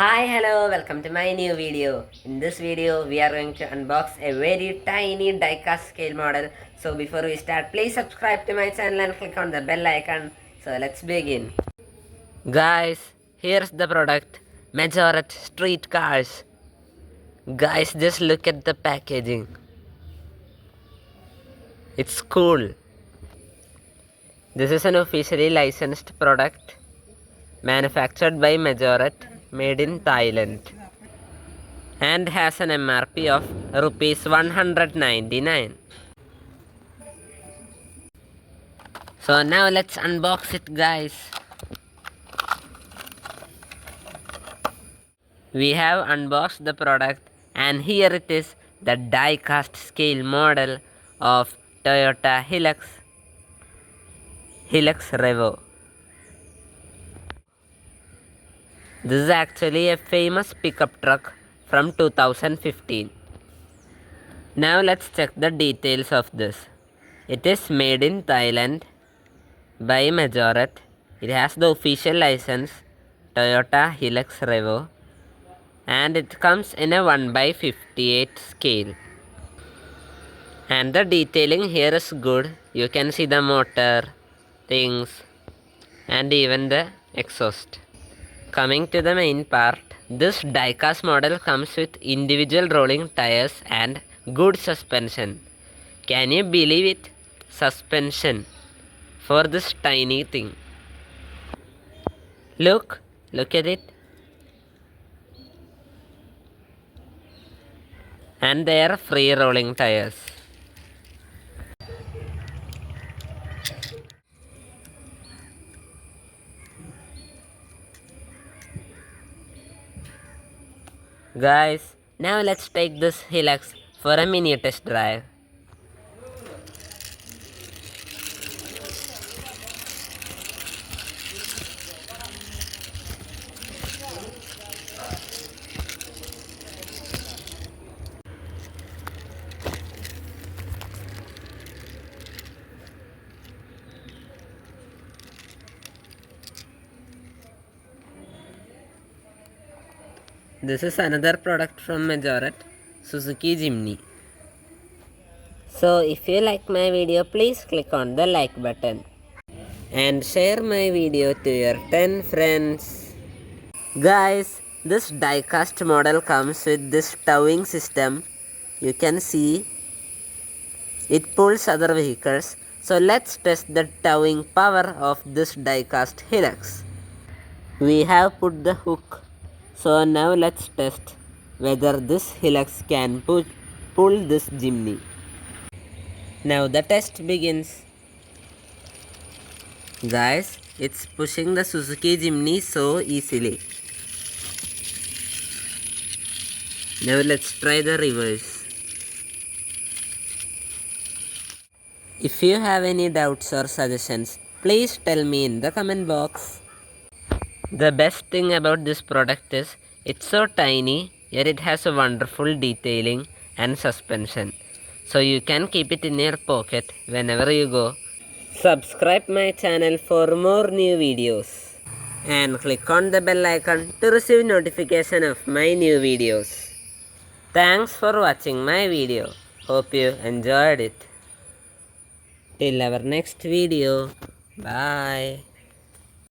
Hi, hello, welcome to my new video. In this video, we are going to unbox a very tiny diecast scale model. So before we start, please subscribe to my channel and click on the bell icon. So let's begin. Guys, here's the product. Majorette Street Cars. Guys, just look at the packaging. It's cool. This is an officially licensed product manufactured by Majorette, made in Thailand, and has an MRP of rupees 199. So now let's unbox it, guys. We have unboxed the product, and here it is, the die-cast scale model of Toyota Hilux Revo. This is actually a famous pickup truck from 2015. Now let's check the details of this. It is made in Thailand by Majorette. It has the official license Toyota Hilux Revo, and it comes in a 1/58 scale. And the detailing here is good. You can see the motor, things, and even the exhaust. Coming to the main part, this diecast model comes with individual rolling tires and good suspension. Can you believe it? Suspension for this tiny thing. Look at it. And they are free rolling tires. Guys, now let's take this Hilux for a mini test drive. This is another product from Majorette, Suzuki Jimny. So if you like my video, please click on the like button and share my video to your 10 friends. Guys, this diecast model comes with this towing system. You can see it pulls other vehicles. So let's test the towing power of this diecast Hilux. We have put the hook. So now let's test whether this Hilux can pull this Jimny. Now the test begins. Guys, it's pushing the Suzuki Jimny so easily. Now let's try the reverse. If you have any doubts or suggestions, please tell me in the comment box. The best thing about this product is it's so tiny, yet it has a wonderful detailing and suspension. So you can keep it in your pocket whenever you go. Subscribe my channel for more new videos. And click on the bell icon to receive notification of my new videos. Thanks for watching my video. Hope you enjoyed it. Till our next video. Bye.